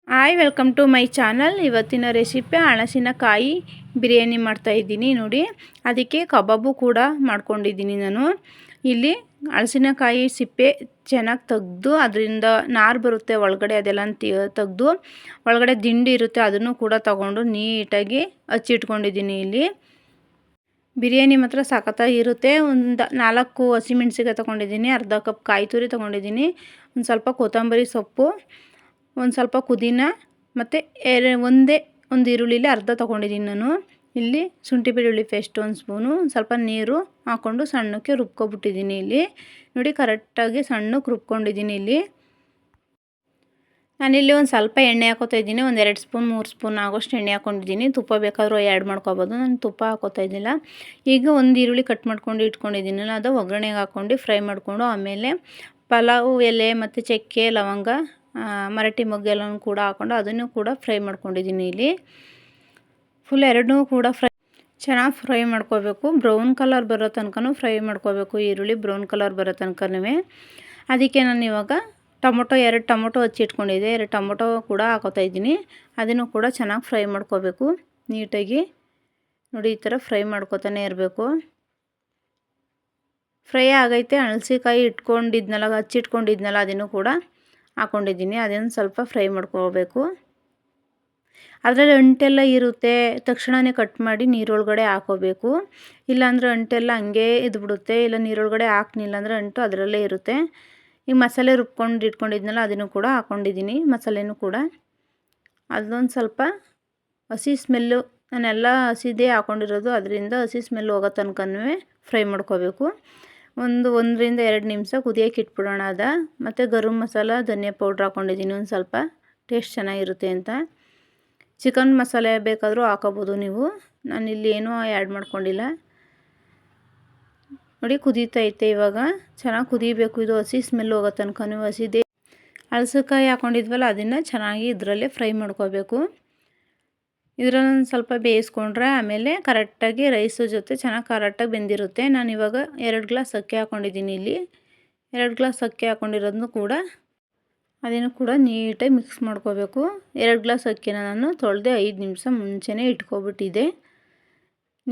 Hi welcome to my channel. ಇವತ್ತಿನ recipe ಹಲಸಿನಕಾಯಿ ಬಿರಿಯಾನಿ ಮಾಡ್ತಾಯಿದ್ದೀನಿ ನೋಡಿ. ಅದಕ್ಕೆ ಕಬಾಬು ಕೂಡ ಮಾಡ್ಕೊಂಡಿದ್ದೀನಿ. ನಾನು ಇಲ್ಲಿ ಹಲಸಿನಕಾಯಿ ಸಿಪ್ಪೆ ಚೆನ್ನಾಗಿ ತೆಗೆದು ಅದರಿಂದ ನಾರು ಬರುತ್ತೆ ಒಳಗಡೆ, ಅದೆಲ್ಲ ತೆಗೆದು ಒಳಗಡೆ ದಿಂಡು ಇರುತ್ತೆ ಅದನ್ನು ಕೂಡ ತಗೊಂಡು ನೀಟಾಗಿ ಹಚ್ಚಿಟ್ಕೊಂಡಿದ್ದೀನಿ. ಇಲ್ಲಿ ಬಿರಿಯಾನಿ ಮಾತ್ರ ಸಖತ್ತಾಗಿರುತ್ತೆ. ಒಂದು 4 ಹಸಿಮೆಣ್ಸಿಕಾಯಿ ತೊಗೊಂಡಿದ್ದೀನಿ, ಅರ್ಧ ಕಪ್ ಕಾಯಿ ತುರಿ ತೊಗೊಂಡಿದ್ದೀನಿ, ಒಂದು ಸ್ವಲ್ಪ ಕೊತ್ತಂಬರಿ ಸೊಪ್ಪು, ಒಂದು ಸ್ವಲ್ಪ ಪುದೀನ ಮತ್ತು ಒಂದು ಈರುಳ್ಳಿಲಿ ಅರ್ಧ ತೊಗೊಂಡಿದ್ದೀನಿ. ನಾನು ಇಲ್ಲಿ ಶುಂಠಿ ಬೆಳ್ಳುಳ್ಳಿ ಪೇಸ್ಟ್ 1 ಸ್ಪೂನು, ಒಂದು ಸ್ವಲ್ಪ ನೀರು ಹಾಕ್ಕೊಂಡು ಸಣ್ಣಕ್ಕೆ ರುಬ್ಕೊಬಿಟ್ಟಿದ್ದೀನಿ. ಇಲ್ಲಿ ನೋಡಿ ಕರೆಕ್ಟಾಗಿ ಸಣ್ಣಕ್ಕೆ ರುಬ್ಕೊಂಡಿದ್ದೀನಿ. ಇಲ್ಲಿ ನಾನಿಲ್ಲಿ ಒಂದು ಸ್ವಲ್ಪ ಎಣ್ಣೆ ಹಾಕೋತಾ ಇದ್ದೀನಿ. ಒಂದು 2 ಸ್ಪೂನ್ 3 ಸ್ಪೂನ್ ಆಗೋಷ್ಟು ಎಣ್ಣೆ ಹಾಕ್ಕೊಂಡಿದ್ದೀನಿ. ತುಪ್ಪ ಬೇಕಾದರೂ ಆ್ಯಡ್ ಮಾಡ್ಕೊಬೋದು. ನಾನು ತುಪ್ಪ ಹಾಕೋತಾ ಇದ್ದಿಲ್ಲ. ಈಗ ಒಂದು ಈರುಳ್ಳಿ ಕಟ್ ಮಾಡ್ಕೊಂಡು ಇಟ್ಕೊಂಡಿದ್ದೀನಲ್ಲ, ಅದು ಒಗ್ಗರಣೆಗೆ ಹಾಕ್ಕೊಂಡು ಫ್ರೈ ಮಾಡಿಕೊಂಡು ಆಮೇಲೆ ಪಲಾವು ಎಲೆ ಮತ್ತು ಚಕ್ಕೆ ಲವಂಗ ಮರಾಠಿ ಮೊಗ್ಗು ಎಲ್ಲನೂ ಕೂಡ ಹಾಕ್ಕೊಂಡು ಅದನ್ನು ಕೂಡ ಫ್ರೈ ಮಾಡ್ಕೊಂಡಿದ್ದೀನಿ. ಇಲ್ಲಿ ಫುಲ್ ಎರಡನ್ನೂ ಕೂಡ ಚೆನ್ನಾಗಿ ಫ್ರೈ ಮಾಡ್ಕೋಬೇಕು. ಬ್ರೌನ್ ಕಲರ್ ಬರೋ ತನಕನೂ ಫ್ರೈ ಮಾಡ್ಕೋಬೇಕು. ಈರುಳ್ಳಿ ಬ್ರೌನ್ ಕಲರ್ ಬರೋ ತನಕನೂ. ಅದಕ್ಕೆ ನಾನು ಇವಾಗ 2 ಟೊಮೊಟೊ ಹಚ್ಚಿಟ್ಕೊಂಡಿದ್ದೆ, 2 ಟೊಮೊಟೊ ಕೂಡ ಹಾಕೋತಾ ಇದ್ದೀನಿ. ಅದನ್ನು ಕೂಡ ಚೆನ್ನಾಗಿ ಫ್ರೈ ಮಾಡ್ಕೋಬೇಕು ನೀಟಾಗಿ. ನೋಡಿ ಈ ಥರ ಫ್ರೈ ಮಾಡ್ಕೋತಾನೆ ಇರಬೇಕು. ಫ್ರೈ ಆಗೈತೆ. ಹಲಸಿನಕಾಯಿ ಹಚ್ಚಿಟ್ಕೊಂಡಿದ್ನಲ್ಲ ಅದನ್ನು ಕೂಡ ಹಾಕ್ಕೊಂಡಿದ್ದೀನಿ. ಅದನ್ನು ಸ್ವಲ್ಪ ಫ್ರೈ ಮಾಡ್ಕೋಬೇಕು. ಅದರಲ್ಲಿ ಅಂಟೆಲ್ಲ ಇರುತ್ತೆ, ತಕ್ಷಣವೇ ಕಟ್ ಮಾಡಿ ನೀರೊಳಗಡೆ ಹಾಕೋಬೇಕು. ಇಲ್ಲಾಂದರೆ ಅಂಟೆಲ್ಲ ಹಂಗೆ ಇದ್ಬಿಡುತ್ತೆ. ಇಲ್ಲ ನೀರೊಳಗಡೆ ಹಾಕ್ನಿಲ್ಲ ಅಂದರೆ ಅಂಟು ಅದರಲ್ಲೇ ಇರುತ್ತೆ. ಈಗ ಮಸಾಲೆ ರುಬ್ಕೊಂಡು ಇಟ್ಕೊಂಡಿದ್ನಲ್ಲ ಅದನ್ನು ಕೂಡ ಹಾಕ್ಕೊಂಡಿದ್ದೀನಿ. ಮಸಾಲೆನೂ ಕೂಡ ಅದೊಂದು ಸ್ವಲ್ಪ ಹಸಿ ಸ್ಮೆಲ್ಲು, ನಾನೆಲ್ಲ ಹಸಿದೇ ಹಾಕ್ಕೊಂಡಿರೋದು, ಅದರಿಂದ ಹಸಿ ಸ್ಮೆಲ್ ಹೋಗೋ ತನಕನೂ ಫ್ರೈ ಮಾಡ್ಕೋಬೇಕು. 1ರಿಂದ 2 ನಿಮಿಷ ಕುದಿಯೋಕೆ ಇಟ್ಬಿಡೋಣ ಮತ್ತು ಗರಂ ಮಸಾಲ ಧನಿಯಾ ಪೌಡ್ರ್ ಹಾಕ್ಕೊಂಡಿದ್ದೀನಿ ಒಂದು ಸ್ವಲ್ಪ, ಟೇಸ್ಟ್ ಚೆನ್ನಾಗಿರುತ್ತೆ ಅಂತ. ಚಿಕನ್ ಮಸಾಲೆ ಬೇಕಾದರೂ ಹಾಕೋಬೋದು ನೀವು. ನಾನಿಲ್ಲಿ ಏನೂ ಆ್ಯಡ್ ಮಾಡ್ಕೊಂಡಿಲ್ಲ. ನೋಡಿ ಕುದೀತೈತೆ. ಇವಾಗ ಚೆನ್ನಾಗಿ ಕುದೀಬೇಕು. ಇದು ಹಸಿ ಸ್ಮೆಲ್ ಹೋಗೋ ತನಕನೂ ಹಸಿದೇ. ಹಲಸಿನಕಾಯಿ ಹಾಕ್ಕೊಂಡಿದ್ವಲ್ಲ ಅದನ್ನು ಚೆನ್ನಾಗಿ ಇದರಲ್ಲೇ ಫ್ರೈ ಮಾಡ್ಕೋಬೇಕು. ಇದರಲ್ಲೊಂದು ಸ್ವಲ್ಪ ಬೇಯಿಸ್ಕೊಂಡ್ರೆ ಆಮೇಲೆ ಕರೆಕ್ಟಾಗಿ ರೈಸು ಜೊತೆ ಚೆನ್ನಾಗಿ ಕರೆಕ್ಟಾಗಿ ಬೆಂದಿರುತ್ತೆ. ನಾನಿವಾಗ 2 ಗ್ಲಾಸ್ ಅಕ್ಕಿ ಹಾಕ್ಕೊಂಡಿದ್ದೀನಿ. ಇಲ್ಲಿ 2 ಗ್ಲಾಸ್ ಅಕ್ಕಿ ಹಾಕ್ಕೊಂಡಿರೋದನ್ನು ಕೂಡ ಅದನ್ನು ಕೂಡ ನೀಟಾಗಿ ಮಿಕ್ಸ್ ಮಾಡ್ಕೋಬೇಕು. 2 ಗ್ಲಾಸ್ ಅಕ್ಕಿನ ನಾನು ತೊಳೆದೇ 5 ನಿಮಿಷ ಮುಂಚೆನೇ ಇಟ್ಕೊಬಿಟ್ಟಿದ್ದೆ.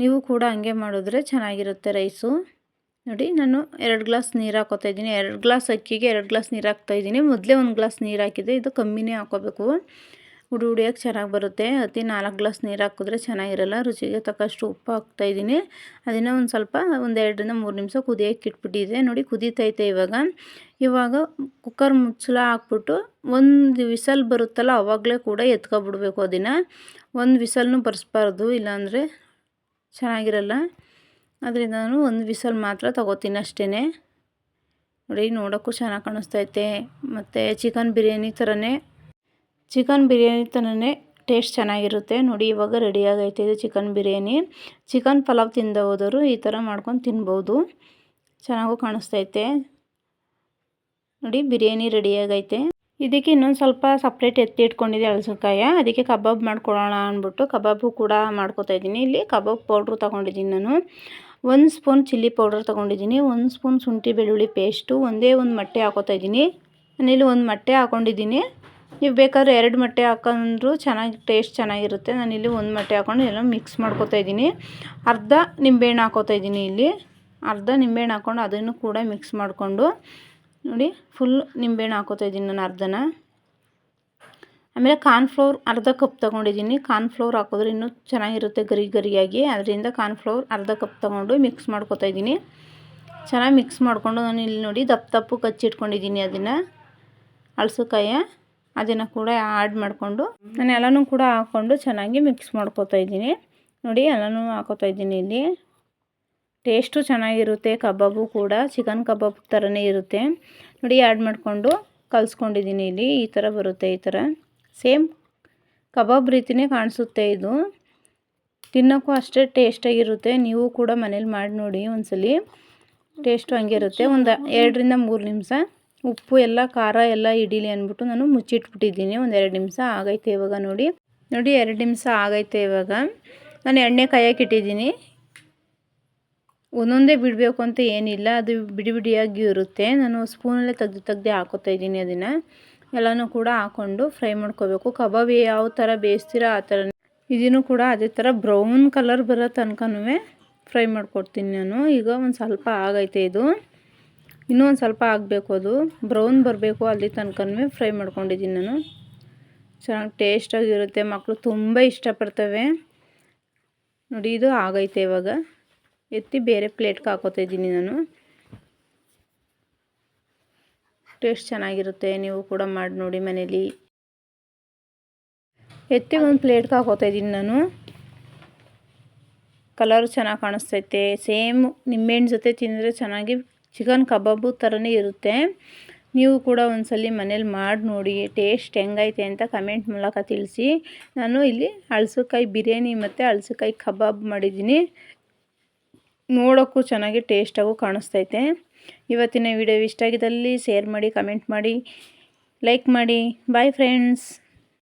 ನೀವು ಕೂಡ ಹಂಗೆ ಮಾಡಿದ್ರೆ ಚೆನ್ನಾಗಿರುತ್ತೆ ರೈಸು. ನೋಡಿ ನಾನು 2 ಗ್ಲಾಸ್ ನೀರು ಹಾಕೋತಾ ಇದ್ದೀನಿ. 2 ಗ್ಲಾಸ್ ಅಕ್ಕಿಗೆ 2 ಗ್ಲಾಸ್ ನೀರು ಹಾಕ್ತಾಯಿದ್ದೀನಿ. ಮೊದಲೇ 1 ಗ್ಲಾಸ್ ನೀರು ಹಾಕಿದ್ದೆ, ಇದು ಕಮ್ಮಿನೇ ಹಾಕ್ಕೋಬೇಕು. ಹುಡಿಯಾಗಿ ಚೆನ್ನಾಗಿ ಬರುತ್ತೆ. ಅತಿ 4 ಗ್ಲಾಸ್ ನೀರು ಹಾಕಿದ್ರೆ ಚೆನ್ನಾಗಿರಲ್ಲ. ರುಚಿಗೆ ತಕ್ಕಷ್ಟು ಉಪ್ಪು ಹಾಕ್ತಾಯಿದ್ದೀನಿ. ಅದನ್ನು ಒಂದು ಸ್ವಲ್ಪ 2ರಿಂದ 3 ನಿಮಿಷ ಕುದಿಯೋಕೆ ಇಟ್ಬಿಟ್ಟಿದ್ದೆ. ನೋಡಿ ಕುದೀತೈತೆ. ಇವಾಗ ಕುಕ್ಕರ್ ಮುಚ್ಚಳ ಹಾಕ್ಬಿಟ್ಟು 1 ವಿಸಲ್ ಬರುತ್ತಲ್ಲ ಆವಾಗಲೇ ಕೂಡ ಎತ್ಕೊಬಿಡ್ಬೇಕು. ಅದನ್ನು 1 ವಿಸಲ್ನೂ ಬರ್ಸ್ಬಾರ್ದು, ಇಲ್ಲಾಂದರೆ ಚೆನ್ನಾಗಿರಲ್ಲ. ಅದರಿಂದ ನಾನು 1 ವಿಸಲ್ ಮಾತ್ರ ತೊಗೋತೀನಿ ಅಷ್ಟೇ. ನೋಡಿ ನೋಡೋಕ್ಕೂ ಚೆನ್ನಾಗಿ ಕಾಣಿಸ್ತೈತೆ ಮತ್ತು ಚಿಕನ್ ಬಿರಿಯಾನಿ ಥರನೇ ಟೇಸ್ಟ್ ಚೆನ್ನಾಗಿರುತ್ತೆ. ನೋಡಿ ಇವಾಗ ರೆಡಿಯಾಗೈತೆ ಇದು ಚಿಕನ್ ಬಿರಿಯಾನಿ. ಚಿಕನ್ ಪಲಾವ್ ತಿಂದ ಹೋದವರು ಈ ಥರ ಮಾಡ್ಕೊಂಡು ತಿನ್ಬೋದು. ಚೆನ್ನಾಗೂ ಕಾಣಿಸ್ತೈತೆ. ನೋಡಿ ಬಿರಿಯಾನಿ ರೆಡಿಯಾಗೈತೆ. ಇದಕ್ಕೆ ಇನ್ನೊಂದು ಸ್ವಲ್ಪ ಸಪ್ರೇಟ್ ಎತ್ತಿ ಇಟ್ಕೊಂಡಿದ್ದೆ ಹಲಸಿನಕಾಯಿ, ಅದಕ್ಕೆ ಕಬಾಬ್ ಮಾಡ್ಕೊಳ್ಳೋಣ ಅಂದ್ಬಿಟ್ಟು ಕಬಾಬು ಕೂಡ ಮಾಡ್ಕೊತಾಯಿದ್ದೀನಿ. ಇಲ್ಲಿ ಕಬಾಬ್ ಪೌಡ್ರು ತೊಗೊಂಡಿದ್ದೀನಿ ನಾನು. 1 ಸ್ಪೂನ್ ಚಿಲ್ಲಿ ಪೌಡರ್ ತೊಗೊಂಡಿದ್ದೀನಿ, 1 ಸ್ಪೂನ್ ಶುಂಠಿ ಬೆಳ್ಳುಳ್ಳಿ ಪೇಸ್ಟು, ಒಂದೇ ಒಂದು ಮೊಟ್ಟೆ ಹಾಕೋತಾಯಿದ್ದೀನಿ. ನಾನಿಲ್ಲಿ 1 ಮೊಟ್ಟೆ ಹಾಕ್ಕೊಂಡಿದ್ದೀನಿ. ನೀವು ಬೇಕಾದ್ರೆ 2 ಮೊಟ್ಟೆ ಹಾಕೊಂಡ್ರು ಟೇಸ್ಟ್ ಚೆನ್ನಾಗಿರುತ್ತೆ. ನಾನಿಲ್ಲಿ 1 ಮೊಟ್ಟೆ ಹಾಕ್ಕೊಂಡು ಎಲ್ಲ ಮಿಕ್ಸ್ ಮಾಡ್ಕೊತಾಯಿದ್ದೀನಿ. ಅರ್ಧ ನಿಂಬೆಹಣ್ಣು ಹಾಕೋತಾಯಿದ್ದೀನಿ. ಇಲ್ಲಿ ಅರ್ಧ ನಿಂಬೆಹಣ್ಣು ಹಾಕ್ಕೊಂಡು ಅದನ್ನು ಕೂಡ ಮಿಕ್ಸ್ ಮಾಡಿಕೊಂಡು ನೋಡಿ ಫುಲ್ ನಿಂಬೆಹಣ್ಣು ಹಾಕೋತಾಯಿದ್ದೀನಿ ನಾನು ಅರ್ಧನ. ಆಮೇಲೆ ಕಾರ್ನ್ಫ್ಲೋರ್ ಅರ್ಧ ಕಪ್ ತೊಗೊಂಡಿದ್ದೀನಿ. ಕಾರ್ನ್ಫ್ಲೋರ್ ಹಾಕಿದ್ರೆ ಇನ್ನೂ ಚೆನ್ನಾಗಿರುತ್ತೆ ಗರಿಯಾಗಿ. ಅದರಿಂದ ಕಾರ್ನ್ಫ್ಲೋರ್ ಅರ್ಧ ಕಪ್ ತೊಗೊಂಡು ಮಿಕ್ಸ್ ಮಾಡ್ಕೊತಾಯಿದ್ದೀನಿ. ಚೆನ್ನಾಗಿ ಮಿಕ್ಸ್ ಮಾಡಿಕೊಂಡು ನಾನು ಇಲ್ಲಿ ನೋಡಿ ದಪ್ಪಗೆ ಹಚ್ಚಿಟ್ಕೊಂಡಿದ್ದೀನಿ ಅದನ್ನು ಹಲಸಿನಕಾಯಿ. ಅದನ್ನು ಕೂಡ ಆ್ಯಡ್ ಮಾಡಿಕೊಂಡು ನಾನು ಎಲ್ಲನೂ ಕೂಡ ಹಾಕ್ಕೊಂಡು ಚೆನ್ನಾಗಿ ಮಿಕ್ಸ್ ಮಾಡ್ಕೊತಾಯಿದ್ದೀನಿ. ನೋಡಿ ಎಲ್ಲನೂ ಹಾಕೋತಾಯಿದ್ದೀನಿ. ಇಲ್ಲಿ ಟೇಸ್ಟು ಚೆನ್ನಾಗಿರುತ್ತೆ. ಕಬಾಬು ಕೂಡ ಚಿಕನ್ ಕಬಾಬ್ ಥರನೇ ಇರುತ್ತೆ. ನೋಡಿ ಆ್ಯಡ್ ಮಾಡಿಕೊಂಡು ಕಲಿಸ್ಕೊಂಡಿದ್ದೀನಿ. ಇಲ್ಲಿ ಈ ಥರ ಬರುತ್ತೆ. ಈ ಥರ ಸೇಮ್ ಕಬಾಬ್ ರೀತಿಯೇ ಕಾಣಿಸುತ್ತೆ. ಇದು ತಿನ್ನೋಕ್ಕೂ ಅಷ್ಟೇ ಟೇಸ್ಟಾಗಿರುತ್ತೆ. ನೀವು ಕೂಡ ಮನೇಲಿ ಮಾಡಿ ನೋಡಿ ಒಂದ್ಸಲಿ, ಟೇಸ್ಟು ಹಂಗೆ ಇರುತ್ತೆ. ಒಂದು 2ರಿಂದ 3 ನಿಮಿಷ ಉಪ್ಪು ಎಲ್ಲ ಖಾರ ಎಲ್ಲ ಹಿಡೀಲಿ ಅಂದ್ಬಿಟ್ಟು ನಾನು ಮುಚ್ಚಿಟ್ಬಿಟ್ಟಿದ್ದೀನಿ. 2 ನಿಮಿಷ ಆಗೈತೆ ಇವಾಗ. ನೋಡಿ 2 ನಿಮಿಷ ಆಗೈತೆ. ಇವಾಗ ನಾನು ಎಣ್ಣೆ ಕಾಯಕ್ಕೆ ಇಟ್ಟಿದ್ದೀನಿ. ಒಂದೊಂದೇ ಬಿಡಬೇಕು ಅಂತ ಏನಿಲ್ಲ, ಅದು ಬಿಡಿಯಾಗಿ ಇರುತ್ತೆ. ನಾನು ಸ್ಪೂನಲ್ಲೇ ತೆಗ್ದು ಹಾಕೋತಾಯಿದ್ದೀನಿ ಅದನ್ನು. ಎಲ್ಲನೂ ಕೂಡ ಹಾಕ್ಕೊಂಡು ಫ್ರೈ ಮಾಡ್ಕೋಬೇಕು. ಕಬಾಬ್ ಯಾವ ಥರ ಬೇಯಿಸ್ತೀರಾ ಆ ಥರ ಇದನ್ನು ಕೂಡ ಅದೇ ಥರ ಬ್ರೌನ್ ಕಲರ್ ಬರೋ ತನಕನೂ ಫ್ರೈ ಮಾಡ್ಕೊಡ್ತೀನಿ ನಾನು. ಈಗ ಒಂದು ಸ್ವಲ್ಪ ಆಗೈತೆ ಇದು, ಇನ್ನೂ ಒಂದು ಸ್ವಲ್ಪ ಆಗಬೇಕು, ಅದು ಬ್ರೌನ್ ಬರಬೇಕು, ಅಲ್ಲಿ ತನಕನೂ ಫ್ರೈ ಮಾಡ್ಕೊಂಡಿದ್ದೀನಿ ನಾನು. ಚೆನ್ನಾಗಿ ಟೇಸ್ಟಾಗಿರುತ್ತೆ, ಮಕ್ಕಳು ತುಂಬ ಇಷ್ಟಪಡ್ತವೆ ನೋಡಿ. ಇದು ಆಗೈತೆ, ಇವಾಗ ಎತ್ತಿ ಬೇರೆ ಪ್ಲೇಟ್ಗೆ ಹಾಕೋತಾ ಇದ್ದೀನಿ ನಾನು. ಟೇಸ್ಟ್ ಚೆನ್ನಾಗಿರುತ್ತೆ, ನೀವು ಕೂಡ ಮಾಡಿ ನೋಡಿ ಮನೇಲಿ. ಎತ್ತಿ ಒಂದು ಪ್ಲೇಟ್ಗೆ ಹಾಕೋತಾ ಇದ್ದೀನಿ ನಾನು. ಕಲರು ಚೆನ್ನಾಗಿ ಕಾಣಿಸ್ತೈತೆ, ಸೇಮ್ ನಿಂಬೆಹಣ್ಣು ಜೊತೆ ತಿಂದರೆ ಚೆನ್ನಾಗಿ ಚಿಕನ್ ಕಬಾಬು ಥರನೇ ಇರುತ್ತೆ. ನೀವು ಕೂಡ ಒಂದ್ಸಲಿ ಮನೇಲಿ ಮಾಡಿ ನೋಡಿ, ಟೇಸ್ಟ್ ಹೆಂಗೈತೆ ಅಂತ ಕಮೆಂಟ್ ಮೂಲಕ ತಿಳಿಸಿ. ನಾನು ಇಲ್ಲಿ ಹಳಸಿಕಾಯಿ ಬಿರಿಯಾನಿ ಮತ್ತು ಹಳಸಿಕಾಯಿ ಕಬಾಬ್ ಮಾಡಿದ್ದೀನಿ. ನೋಡೋಕ್ಕೂ ಚೆನ್ನಾಗಿ ಟೇಸ್ಟಾಗೂ ಕಾಣಿಸ್ತೈತೆ. ಇವತ್ತಿನ ವಿಡಿಯೋ ಇಷ್ಟ ಆಗಿದ್ದಲ್ಲಿ ಶೇರ್ ಮಾಡಿ, ಕಮೆಂಟ್ ಮಾಡಿ, ಲೈಕ್ ಮಾಡಿ. Bye friends.